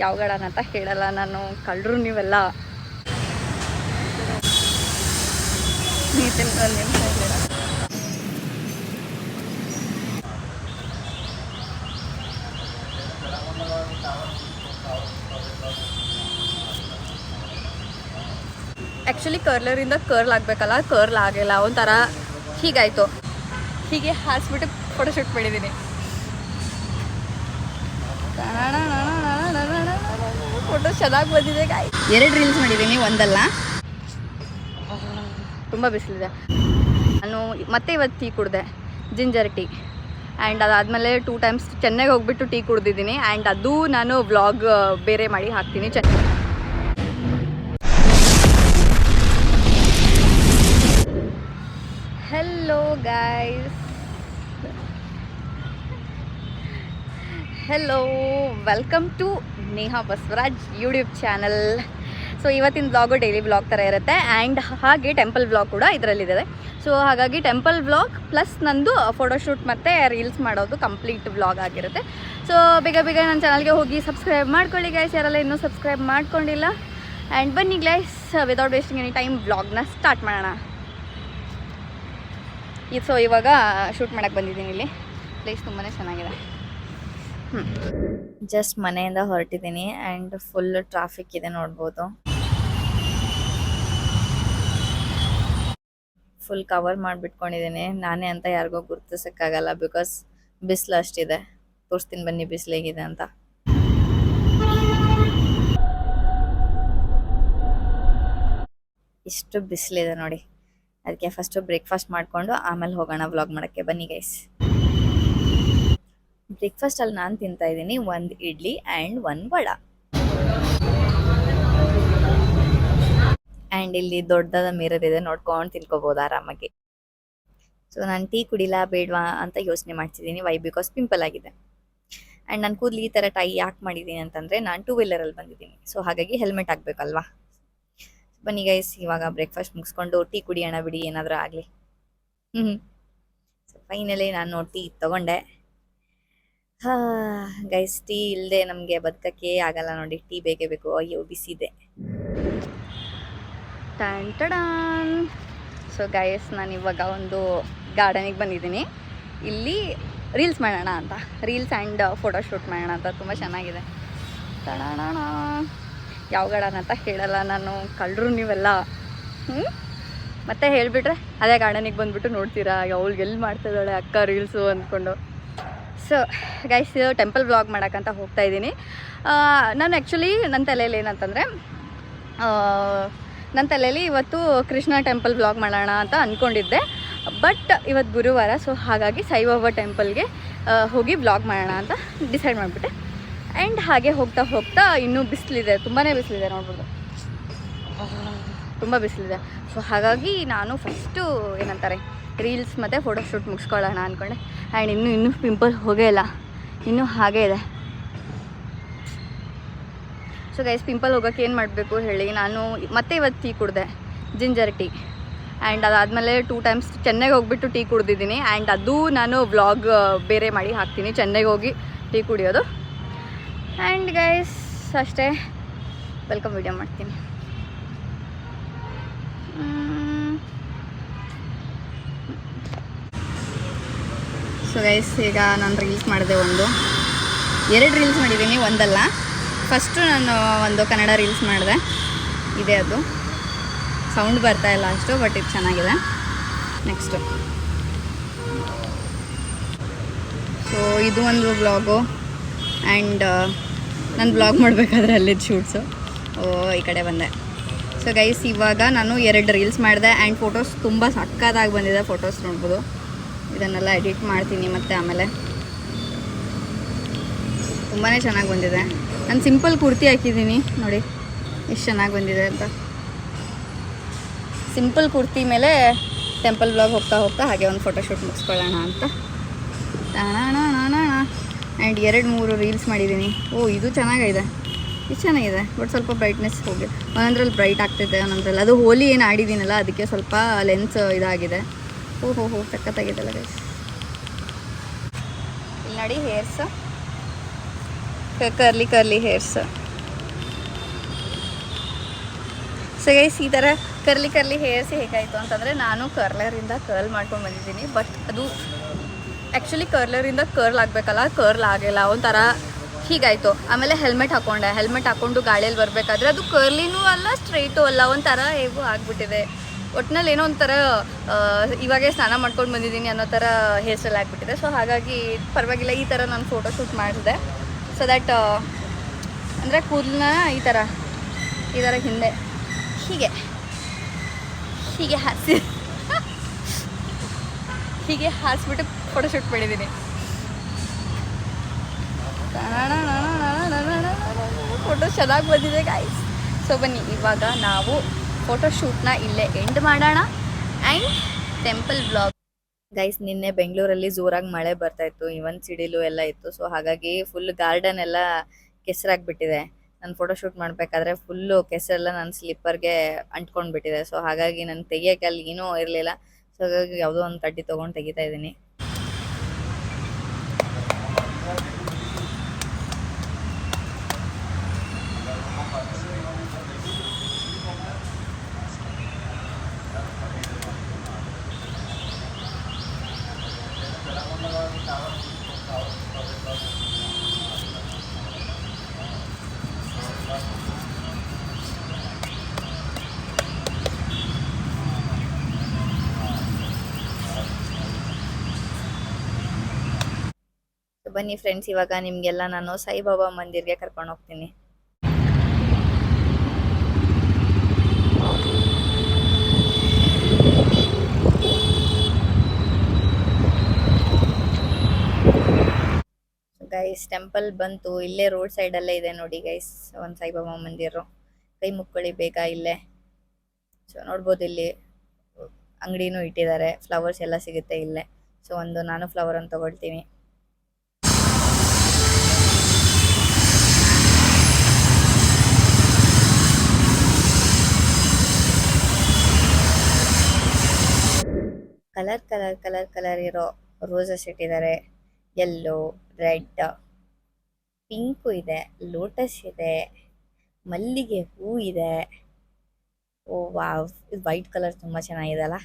ಯಾವ ಗಾರ್ಡನ್ ಅಂತ ಹೇಳಲ್ಲ ನಾನು, ಕಳ್ಳರು ನೀವೆಲ್ಲ. ಆ್ಯಕ್ಚುಲಿ ಕರ್ಲರಿಂದ ಕರ್ಲ್ ಆಗಬೇಕಲ್ಲ, ಕರ್ಲ್ ಆಗಿಲ್ಲ, ಒಂಥರ ಹೀಗಾಯಿತು. ಹೀಗೆ ಹಾರಿಸ್ಬಿಟ್ಟು ಫೋಟೋಶೂಟ್ ಮಾಡಿದ್ದೀನಿ. ಫೋಟೋ ಚೆನ್ನಾಗಿ ಬಂದಿದೆ ಗಾಯ್. 2 ರೀಲ್ಸ್ ಮಾಡಿದ್ದೀನಿ, ಒಂದಲ್ಲ. ತುಂಬ ಬಿಸಿಲಿದೆ. ನಾನು ಮತ್ತೆ ಇವತ್ತು ಟೀ ಕುಡಿದೆ, ಜಿಂಜರ್ ಟೀ. ಆ್ಯಂಡ್ ಅದಾದಮೇಲೆ 2 ಟೈಮ್ಸ್ ಚೆನ್ನೈಗೆ ಹೋಗ್ಬಿಟ್ಟು ಟೀ ಕುಡಿದಿದ್ದೀನಿ. ಆ್ಯಂಡ್ ಅದು ನಾನು ವ್ಲಾಗ್ ಬೇರೆ ಮಾಡಿ ಹಾಕ್ತೀನಿ. Hello guys, hello, welcome to Neha Basavaraj YouTube channel. So ಇವತ್ತಿನ ವ್ಲಾಗು ಡೈಲಿ ವ್ಲಾಗ್ ಥರ ಇರುತ್ತೆ. ಆ್ಯಂಡ್ ಹಾಗೆ ಟೆಂಪಲ್ ವ್ಲಾಗ್ ಕೂಡ ಇದರಲ್ಲಿದೆ. ಸೊ ಹಾಗಾಗಿ ಟೆಂಪಲ್ ವ್ಲಾಗ್ ಪ್ಲಸ್ ನಂದು ಫೋಟೋಶೂಟ್ ಮತ್ತು ರೀಲ್ಸ್ ಮಾಡೋದು ಕಂಪ್ಲೀಟ್ ವ್ಲಾಗ್ ಆಗಿರುತ್ತೆ. ಸೊ ಬೇಗ ನನ್ನ ಚಾನಲ್ಗೆ ಹೋಗಿ ಸಬ್ಸ್ಕ್ರೈಬ್ ಮಾಡ್ಕೊಳ್ಳಿ ಗೈಸ್, ಯಾರೆಲ್ಲ ಇನ್ನೂ ಸಬ್ಸ್ಕ್ರೈಬ್ ಮಾಡ್ಕೊಂಡಿಲ್ಲ. ಆ್ಯಂಡ್ ಬನ್ನಿ guys, without wasting any time ವ್ಲಾಗ್ನ ಸ್ಟಾರ್ಟ್ ಮಾಡೋಣ. ಸೊ ಇವಾಗ ಶೂಟ್ ಮಾಡೋಕ್ಕೆ ಬಂದಿದ್ದೀನಿ. ಇಲ್ಲಿ ಪ್ಲೇಸ್ ತುಂಬಾ ಚೆನ್ನಾಗಿದೆ. ಜಸ್ಟ್ ಮನೆಯಿಂದ ಹೊರಟಿದ್ದೀನಿ ಆ್ಯಂಡ್ ಫುಲ್ ಟ್ರಾಫಿಕ್ ಇದೆ, ನೋಡ್ಬೋದು. ಫುಲ್ ಕವರ್ ಮಾಡಿಬಿಟ್ಕೊಂಡಿದ್ದೀನಿ. ನಾನೇ ಅಂತ ಯಾರಿಗೋ ಗುರ್ತಿಸೋಕ್ಕಾಗಲ್ಲ, ಬಿಕಾಸ್ ಬಿಸಿಲು ಅಷ್ಟಿದೆ. ತೋರಿಸ್ತೀನಿ ಬನ್ನಿ ಬಿಸಿಲು ಹೇಗಿದೆ ಅಂತ. ಇಷ್ಟು ಬಿಸಿಲಿದೆ ನೋಡಿ. ಅದಕ್ಕೆ ಫಸ್ಟು ಬ್ರೇಕ್ಫಾಸ್ಟ್ ಮಾಡಿಕೊಂಡು ಆಮೇಲೆ ಹೋಗೋಣ ವ್ಲಾಗ್ ಮಾಡೋಕ್ಕೆ. ಬನ್ನಿ ಗೈಸ್. ಬ್ರೇಕ್ಫಾಸ್ಟಲ್ಲಿ ನಾನು ತಿಂತಾ ಇದ್ದೀನಿ 1 ಇಡ್ಲಿ ಆ್ಯಂಡ್ 1 ವಡ. ಆ್ಯಂಡ್ ಇಲ್ಲಿ ದೊಡ್ಡದಾದ ಮಿರರ್ ಇದೆ, ನೋಡ್ಕೊಂಡು ತಿನ್ಕೋಬೋದು ಆರಾಮಾಗಿ. ಸೊ ನಾನು ಟೀ ಕುಡಿಲಾ ಬೇಡವಾ ಅಂತ ಯೋಚನೆ ಮಾಡ್ತಿದ್ದೀನಿ. ವೈ? ಬಿಕಾಸ್ ಪಿಂಪಲ್ ಆಗಿದೆ. ಆ್ಯಂಡ್ ನಾನು ಕೂದಲು ಈ ಥರ ಟೈ ಯಾಕೆ ಮಾಡಿದ್ದೀನಿ ಅಂತಂದರೆ, ನಾನು 2 ವೀಲರಲ್ಲಿ ಬಂದಿದ್ದೀನಿ. ಸೊ ಹಾಗಾಗಿ ಹೆಲ್ಮೆಟ್ ಹಾಕಬೇಕಲ್ವಾ. ಬನ್ನಿ ಗೈಸ್, ಇವಾಗ ಬ್ರೇಕ್ಫಾಸ್ಟ್ ಮುಗಿಸ್ಕೊಂಡು ಟೀ ಕುಡಿಯೋಣ ಬಿಡಿ, ಏನಾದರೂ ಆಗಲಿ. ಸೊ ಫೈನಲಿ ನಾನು ಟೀ ತೊಗೊಂಡೆ. ಗೈಸ್, ಟೀ ಇಲ್ಲದೆ ನಮಗೆ ಬದುಕಕ್ಕೆ ಆಗಲ್ಲ ನೋಡಿ. ಟೀ ಬೇಕೇ ಬೇಕು. ಅಯ್ಯೋ ಬಿಸಿದೆ. ಟನ್. ಸೊ ಗೈಸ್, ನಾನು ಇವಾಗ ಒಂದು ಗಾರ್ಡನಿಗೆ ಬಂದಿದ್ದೀನಿ. ಇಲ್ಲಿ ರೀಲ್ಸ್ ಮಾಡೋಣ ಅಂತ, ರೀಲ್ಸ್ ಆ್ಯಂಡ್ ಫೋಟೋಶೂಟ್ ಮಾಡೋಣ ಅಂತ. ತುಂಬ ಚೆನ್ನಾಗಿದೆ. ತಡೋಣ. ಯಾವ ಗಾರ್ಡನ್ ಅಂತ ಹೇಳಲ್ಲ ನಾನು, ಕಳ್ಳರು ನೀವೆಲ್ಲ. ಮತ್ತೆ ಹೇಳಿಬಿಟ್ರೆ ಅದೇ ಗಾರ್ಡನಿಗೆ ಬಂದುಬಿಟ್ಟು ನೋಡ್ತೀರಾ ಅವಳಿಗೆ ಎಲ್ಲಿ ಮಾಡ್ತಿದ್ದಾಳೆ ಅಕ್ಕ ರೀಲ್ಸು ಅಂದ್ಕೊಂಡು. ಸೊ ಗೈಸ್, ಟೆಂಪಲ್ ವ್ಲಾಗ್ ಮಾಡೋಕ್ಕಂತ ಹೋಗ್ತಾಯಿದ್ದೀನಿ. ನಾನು ಆ್ಯಕ್ಚುಲಿ ನನ್ನ ತಲೆಯಲ್ಲಿ ಏನಂತಂದರೆ, ನನ್ನ ತಲೆಯಲ್ಲಿ ಇವತ್ತು ಕೃಷ್ಣ ಟೆಂಪಲ್ ವ್ಲಾಗ್ ಮಾಡೋಣ ಅಂತ ಅಂದ್ಕೊಂಡಿದ್ದೆ. ಬಟ್ ಇವತ್ತು ಗುರುವಾರ, ಸೊ ಹಾಗಾಗಿ ಸಾಯಿಬಾಬಾ ಟೆಂಪಲ್ಗೆ ಹೋಗಿ ವ್ಲಾಗ್ ಮಾಡೋಣ ಅಂತ ಡಿಸೈಡ್ ಮಾಡಿಬಿಟ್ಟೆ. ಆ್ಯಂಡ್ ಹಾಗೆ ಹೋಗ್ತಾ ಇನ್ನೂ ಬಿಸಿಲಿದೆ, ತುಂಬಾ ಬಿಸಿಲಿದೆ, ನೋಡ್ಬೋದು. ತುಂಬ ಬಿಸಿಲಿದೆ. ಸೊ ಹಾಗಾಗಿ ನಾನು ಫಸ್ಟು ಏನಂತಾರೆ ರೀಲ್ಸ್ ಮತ್ತು ಫೋಟೋಶೂಟ್ ಮುಗಿಸ್ಕೊಳ್ಳೋಣ ಅಂದ್ಕೊಂಡೆ. ಆ್ಯಂಡ್ ಇನ್ನೂ ಪಿಂಪಲ್ ಹೋಗೇ ಇಲ್ಲ, ಇನ್ನೂ ಹಾಗೇ ಇದೆ. ಸೊ ಗೈಸ್, ಪಿಂಪಲ್ ಹೋಗೋಕ್ಕೆ ಏನು ಮಾಡಬೇಕು ಹೇಳಿ. ನಾನು ಮತ್ತೆ ಇವತ್ತು ಟೀ ಕುಡಿದೆ, ಜಿಂಜರ್ ಟೀ. ಆ್ಯಂಡ್ ಅದಾದಮೇಲೆ 2 ಟೈಮ್ಸ್ ಚೆನ್ನೈಗೆ ಹೋಗ್ಬಿಟ್ಟು ಟೀ ಕುಡಿದಿದ್ದೀನಿ. ಆ್ಯಂಡ್ ಅದು ನಾನು ವ್ಲಾಗ್ ಬೇರೆ ಮಾಡಿ ಹಾಕ್ತೀನಿ, ಚೆನ್ನೈಗೆ ಹೋಗಿ ಟೀ ಕುಡಿಯೋದು. ಆ್ಯಂಡ್ ಗೈಸ್ ಅಷ್ಟೇ, ವೆಲ್ಕಮ್ ವಿಡಿಯೋ ಮಾಡ್ತೀನಿ. ಸೊ ಗೈಸ್, ಈಗ ನಾನು ರೀಲ್ಸ್ ಮಾಡಿದೆ, 2 ರೀಲ್ಸ್ ಮಾಡಿದ್ದೀನಿ, ಒಂದಲ್ಲ. ಫಸ್ಟು ನಾನು ಒಂದು ಕನ್ನಡ ರೀಲ್ಸ್ ಮಾಡಿದೆ, ಇದೆ ಅದು. ಸೌಂಡ್ ಬರ್ತಾ ಇಲ್ಲ ಅಷ್ಟು, ಬಟ್ ಇದು ಚೆನ್ನಾಗಿದೆ. ನೆಕ್ಸ್ಟು ಸೊ ಇದು ಒಂದು ವ್ಲಾಗು. ಆ್ಯಂಡ್ ನಾನು ವ್ಲಾಗ್ ಮಾಡಬೇಕಾದ್ರೆ ಅಲ್ಲಿದ್ದು ಶೂಟ್ಸು. ಈ ಕಡೆ ಬಂದೆ. ಸೊ ಗೈಸ್, ಇವಾಗ ನಾನು 2 ರೀಲ್ಸ್ ಮಾಡಿದೆ. ಆ್ಯಂಡ್ ಫೋಟೋಸ್ ತುಂಬ ಸಕ್ಕತ್ತಾಗಿ ಬಂದಿದೆ. ಫೋಟೋಸ್ ನೋಡ್ಬೋದು. ಇದನ್ನೆಲ್ಲ ಎಡಿಟ್ ಮಾಡ್ತೀನಿ ಮತ್ತು ಆಮೇಲೆ. ತುಂಬಾ ಚೆನ್ನಾಗಿ ಬಂದಿದೆ. ನಾನು ಸಿಂಪಲ್ ಕುರ್ತಿ ಹಾಕಿದ್ದೀನಿ ನೋಡಿ, ಎಷ್ಟು ಚೆನ್ನಾಗಿ ಬಂದಿದೆ ಅಂತ. ಸಿಂಪಲ್ ಕುರ್ತಿ ಮೇಲೆ ಟೆಂಪಲ್ ವ್ಲಾಗ್ ಹೋಗ್ತಾ ಹಾಗೆ ಒಂದು ಫೋಟೋಶೂಟ್ ಮುಗಿಸ್ಕೊಳ್ಳೋಣ ಅಂತ. ಆ್ಯಂಡ್ 2-3 ರೀಲ್ಸ್ ಮಾಡಿದ್ದೀನಿ. ಇದು ಚೆನ್ನಾಗಿದೆ, ಇದು ಚೆನ್ನಾಗಿದೆ. ಬಟ್ ಸ್ವಲ್ಪ ಬ್ರೈಟ್ನೆಸ್ ಹೋಗಿ, ಒಂದೊಂದ್ರಲ್ಲಿ ಬ್ರೈಟ್ ಆಗ್ತಿದೆ, ಒಂದೊಂದ್ರಲ್ಲಿ. ಅದು ಹೋಲಿ ಏನು ಆಡಿದ್ದೀನಲ್ಲ, ಅದಕ್ಕೆ ಸ್ವಲ್ಪ ಲೆನ್ಸ್ ಇದಾಗಿದೆ. ಓಹೋ ಸಕ್ಕತ್ತಾಗಿದ್ದಲ್ಲ ಗೈಸ್. ಇಲ್ಲಿ ನೋಡಿ hairs, curly hairs. So guys ಈ ಥರ ಕರ್ಲಿ ಹೇರ್ಸ್ ಹೇಗಾಯಿತು ಅಂತಂದರೆ ನಾನು ಕರ್ಲರಿಂದ ಕರ್ಲ್ ಮಾಡ್ಕೊಂಡು ಬಂದಿದ್ದೀನಿ. ಬಟ್ ಅದು ಆ್ಯಕ್ಚುಲಿ ಕರ್ಲರಿಂದ ಕರ್ಲ್ ಆಗಬೇಕಲ್ಲ, ಕರ್ಲ್ ಆಗಿಲ್ಲ, ಒಂಥರ ಹೀಗಾಯಿತು. ಆಮೇಲೆ ಹೆಲ್ಮೆಟ್ ಹಾಕ್ಕೊಂಡು ಗಾಳಿಯಲ್ಲಿ ಬರಬೇಕಾದ್ರೆ ಅದು ಕರ್ಲಿನೂ ಅಲ್ಲ ಸ್ಟ್ರೈಟು ಅಲ್ಲ, ಒಂಥರ ಹೇಗೂ ಆಗಿಬಿಟ್ಟಿದೆ. ಒಟ್ಟಿನಲ್ಲಿ ಏನೋ ಒಂಥರ ಇವಾಗೇ ಸ್ನಾನ ಮಾಡ್ಕೊಂಡು ಬಂದಿದ್ದೀನಿ ಅನ್ನೋ ಥರ ಹೇರ್ ಸ್ಟೈಲ್ ಆಗಿಬಿಟ್ಟಿದೆ. ಸೊ ಹಾಗಾಗಿ ಪರವಾಗಿಲ್ಲ, ಈ ಥರ ನಾನು ಫೋಟೋ ಶೂಟ್ ಮಾಡಿದೆ. ಸೊ ದ್ಯಾಟ್ ಅಂದರೆ ಕೂದಲನ್ನ ಈ ಥರ ಹಿಂದೆ ಹೀಗೆ ಹಾರಿಸ್ಬಿಟ್ಟು ಫೋಟೋ ಶೂಟ್ ಮಾಡಿದ್ದೀನಿ. ಫೋಟೋ ಚೆನ್ನಾಗಿ ಬಂದಿದೆ ಗಾಯ್ಸ್. ಸೊ ಬನ್ನಿ ಇವಾಗ ನಾವು ಫೋಟೋ ಶೂಟ್ನ ಇಲ್ಲೇ ಎಂಡ್ ಮಾಡೋಣ ಆ್ಯಂಡ್ ಟೆಂಪಲ್ ವ್ಲಾಗ್. ಗೈಸ್ ನಿನ್ನೆ ಬೆಂಗಳೂರಲ್ಲಿ ಜೋರಾಗಿ ಮಳೆ ಬರ್ತಾಯಿತ್ತು, ಇವನ್ ಸಿಡಿಲು ಎಲ್ಲ ಇತ್ತು. ಸೊ ಹಾಗಾಗಿ ಫುಲ್ ಗಾರ್ಡನ್ ಎಲ್ಲ ಕೆಸರಾಗಿಬಿಟ್ಟಿದೆ. ನಾನು ಫೋಟೋ ಶೂಟ್ ಮಾಡಬೇಕಾದ್ರೆ ಫುಲ್ಲು ಕೆಸರೆಲ್ಲ ನನ್ನ ಸ್ಲಿಪ್ಪರ್ಗೆ ಅಂಟ್ಕೊಂಡು ಬಿಟ್ಟಿದೆ. ಸೊ ಹಾಗಾಗಿ ನನಗೆ ತೆಗಿಯೋಕ್ಕೆ ಅಲ್ಲಿ ಏನೂ ಇರಲಿಲ್ಲ. ಸೊ ಹಾಗಾಗಿ ಯಾವುದೋ ಒಂದು ಕಡ್ಡಿ ತೊಗೊಂಡು ತೆಗಿತಾ ಇದ್ದೀನಿ. ಬನ್ನಿ ಫ್ರೆಂಡ್ಸ್, ಇವಾಗ ನಿಮಗೆಲ್ಲ ನಾನು ಸಾಯಿಬಾಬಾ ಮಂದಿರ್ಗೆ ಕರ್ಕೊಂಡು ಹೋಗ್ತೀನಿ. ಗೈಸ್ ಟೆಂಪಲ್ ಬಂತು, ಇಲ್ಲೇ ರೋಡ್ ಸೈಡಲ್ಲೇ ಇದೆ ನೋಡಿ ಗೈಸ್ ಒಂದು ಸಾಯಿಬಾಬಾ ಮಂದಿರು. ಕೈ ಮುಕ್ಕೊಳ್ಳಿ ಬೇಗ ಇಲ್ಲೇ. ಸೊ ನೋಡ್ಬೋದು ಇಲ್ಲಿ ಅಂಗಡಿನೂ ಇಟ್ಟಿದ್ದಾರೆ, ಫ್ಲವರ್ಸ್ ಎಲ್ಲ ಸಿಗುತ್ತೆ ಇಲ್ಲೇ. ಸೊ ನಾನು ಫ್ಲವರ್ ಅನ್ನು ತಗೊಳ್ತೀನಿ. ಕಲರ್ ಇರೋ ರೋಸಸ್ ಇಟ್ಟಿದ್ದಾರೆ. ಯೆಲ್ಲೋ, ರೆಡ್, ಪಿಂಕು ಇದೆ, ಲೋಟಸ್ ಇದೆ, ಮಲ್ಲಿಗೆ ಹೂ ಇದೆ. ಓ ವಾವ್, ಇದು ವೈಟ್ ಕಲರ್ ತುಂಬ ಚೆನ್ನಾಗಿದೆ ಅಲ್ಲ.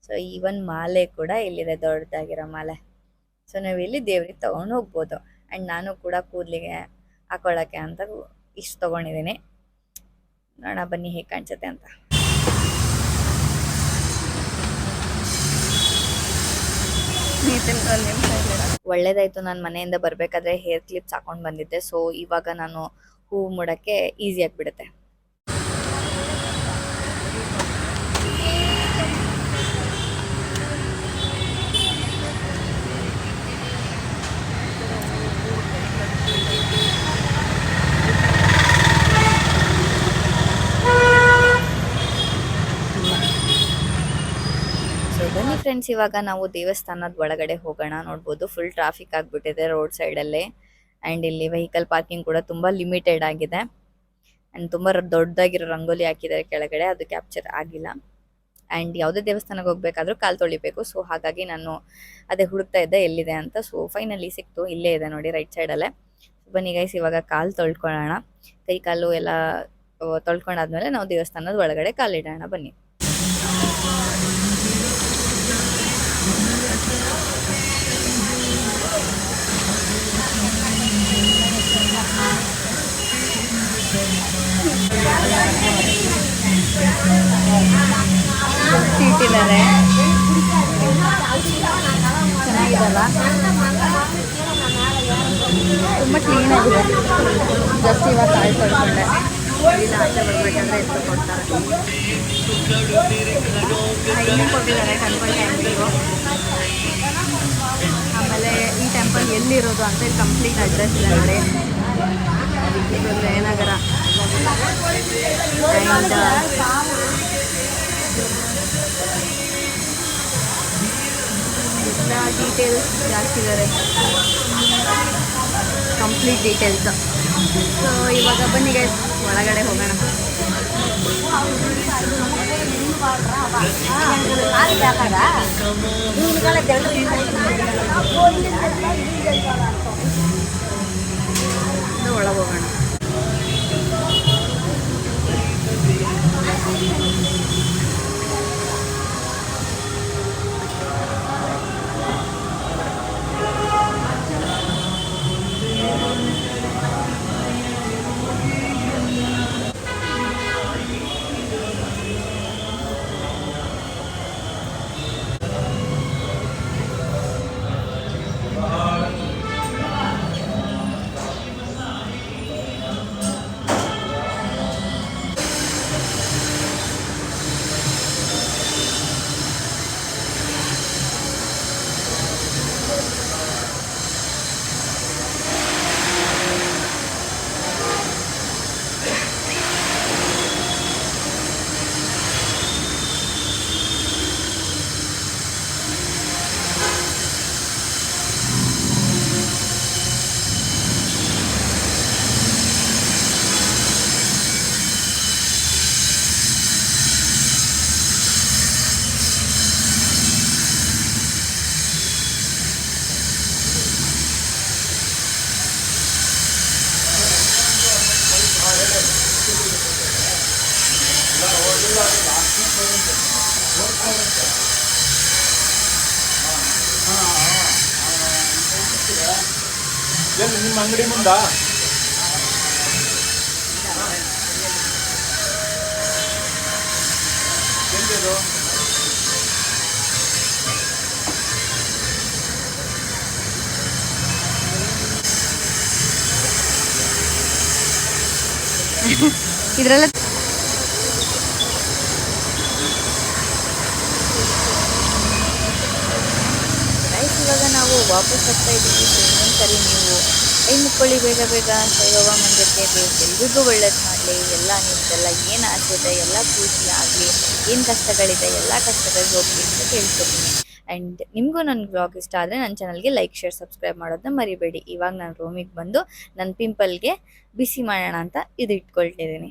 ಸೊ ಈವನ್ ಮಾಲೆ ಕೂಡ ಇಲ್ಲಿದೆ, ದೊಡ್ಡದಾಗಿರೋ ಮಾಲೆ. ಸೊ ನಾವಿಲ್ಲಿ ದೇವ್ರಿಗೆ ತೊಗೊಂಡು ಹೋಗ್ಬೋದು. ಆ್ಯಂಡ್ ನಾನು ಕೂಡ ಕೂದಲಿಗೆ ಹಾಕೊಳ್ಳೋಕ್ಕೆ ಅಂತ ಇಷ್ಟು ತೊಗೊಂಡಿದ್ದೀನಿ. ನೋಡೋಣ ಬನ್ನಿ ಹೇಗೆ ಕಾಣಿಸುತ್ತೆ ಅಂತ. ಒಳ್ಳೇದಾಯ್ತು, ನಾನು ಮನೆಯಿಂದ ಬರಬೇಕಾದ್ರೆ ಹೇರ್ ಕ್ಲಿಪ್ಸ್ ಹಾಕೊಂಡು ಬಂದಿದ್ದೆ. ಸೊ ಇವಾಗ ನಾನು ಹೂವು ಮುಡೋಕ್ಕೆ ಈಸಿ ಆಗಿಬಿಡುತ್ತೆ. ಬನ್ನಿ ಫ್ರೆಂಡ್ಸ್, ಇವಾಗ ನಾವು ದೇವಸ್ಥಾನದ ಒಳಗಡೆ ಹೋಗೋಣ. ನೋಡ್ಬೋದು ಫುಲ್ ಟ್ರಾಫಿಕ್ ಆಗಿಬಿಟ್ಟಿದೆ ರೋಡ್ ಸೈಡಲ್ಲೇ. ಆ್ಯಂಡ್ ಇಲ್ಲಿ ವೆಹಿಕಲ್ ಪಾರ್ಕಿಂಗ್ ಕೂಡ ತುಂಬ ಲಿಮಿಟೆಡ್ ಆಗಿದೆ. ಆ್ಯಂಡ್ ತುಂಬ ದೊಡ್ಡದಾಗಿರೋ ರಂಗೋಲಿ ಹಾಕಿದ್ದಾರೆ ಕೆಳಗಡೆ, ಅದು ಕ್ಯಾಪ್ಚರ್ ಆಗಿಲ್ಲ. ಆ್ಯಂಡ್ ಯಾವುದೇ ದೇವಸ್ಥಾನಕ್ಕೆ ಹೋಗಬೇಕಾದ್ರೂ ಕಾಲು ತೊಳಿಬೇಕು. ಸೊ ಹಾಗಾಗಿ ನಾನು ಅದೇ ಹುಡುಕ್ತಾ ಇದ್ದೆ ಎಲ್ಲಿದೆ ಅಂತ. ಸೊ ಫೈನಲಿ ಸಿಕ್ತು, ಇಲ್ಲೇ ಇದೆ ನೋಡಿ ರೈಟ್ ಸೈಡಲ್ಲೇ. ಬನ್ನಿ ಗೈಸ್, ಇವಾಗ ಕಾಲು ತೊಳ್ಕೊಳ್ಳೋಣ. ಕೈ ಕಾಲು ಎಲ್ಲ ತೊಳ್ಕೊಂಡಾದ್ಮೇಲೆ ನಾವು ದೇವಸ್ಥಾನದ ಒಳಗಡೆ ಕಾಲಿಡೋಣ. ಬನ್ನಿ. ಇಟ್ಟಿದ್ದಾರೆ, ಚೆನ್ನಾಗಿದಲ್ಲ, ತುಂಬ ಕ್ಲೀನ್ ಆಗಿದೆ. ಜಸ್ಟ್ ಇವಾಗ ಕಾಲು ತೊಳ್ಕೊಂಡೆ. ಇಲ್ಲ ಆಚೆ ಬರಬೇಕಾದ್ರೆ ಎಷ್ಟು ಕೊಡ್ತಾರೆ. ಟೈಮಿಂಗ್ ಕೊಟ್ಟಿದ್ದಾರೆ, ಟೆಂಪಲ್ ಟೈಮಿಂಗು. ಆಮೇಲೆ ಈ ಟೆಂಪಲ್ ಎಲ್ಲಿರೋದು ಅಂತ ಇಲ್ಲಿ ಕಂಪ್ಲೀಟ್ ಅಡ್ರೆಸ್ ಇದೆ ನೋಡಿ. ಇದು ಜಯನಗರ. ಎಲ್ಲ ಡೀಟೇಲ್ಸ್ ಹಾಕಿದ್ದಾರೆ, ಕಂಪ್ಲೀಟ್ ಡೀಟೇಲ್ಸ್. ಸೊ ಇವಾಗ ಬನ್ನಿ ಗೈಸ್ ಒಳಗಡೆ ಹೋಗೋಣ. ಒಳಗೆ ಹೋಗೋಣ. ನಿಮ್ಮ ಅಂಗಡಿ ಮುಂದಾ ಎಲ್ಲಿದು ಇದರೆಲ್ಲ ಗೈಸ್ ಇವಾಗ ನಾವು ವಾಪಸ್ ಆಗ್ತಾ ಇದ್ದೀವಿ. ಸೊ ಇನ್ನೊಂದು ಸರಿ ನೀವು ಕೈ ಮುಕ್ಕೊಳ್ಳಿ ಬೇಗ ಬೇಗ ಸಾಯಿಬಾಬಾ ಮಂದಿರಕ್ಕೆ. ಎಲ್ರಿಗೂ ಒಳ್ಳೇದು ಮಾಡಲಿ. ಎಲ್ಲ ನಿಮ್ದೆಲ್ಲ ಏನು ಆಸೆ ಇದೆ ಎಲ್ಲ ಪೂರ್ತಿ ಆಗಲಿ. ಏನು ಕಷ್ಟಗಳಿದೆ ಎಲ್ಲ ಕಷ್ಟಗಳಿಗೆ ಹೋಗಲಿ ಅಂತ ಕೇಳ್ಕೊತೀನಿ. ಆ್ಯಂಡ್ ನಿಮಗೂ ನನ್ನ ಬ್ಲಾಗ್ ಇಷ್ಟ ಆದರೆ ನನ್ನ ಚಾನಲ್ಗೆ ಲೈಕ್ ಶೇರ್ ಸಬ್ಸ್ಕ್ರೈಬ್ ಮಾಡೋದನ್ನ ಮರಿಬೇಡಿ. ಇವಾಗ ನಾನು ರೂಮಿಗೆ ಬಂದು ನನ್ನ ಪಿಂಪಲ್ಗೆ ಬಿಸಿ ಮಾಡೋಣ ಅಂತ ಇದು ಇಟ್ಕೊಳ್ತಿದ್ದೀನಿ.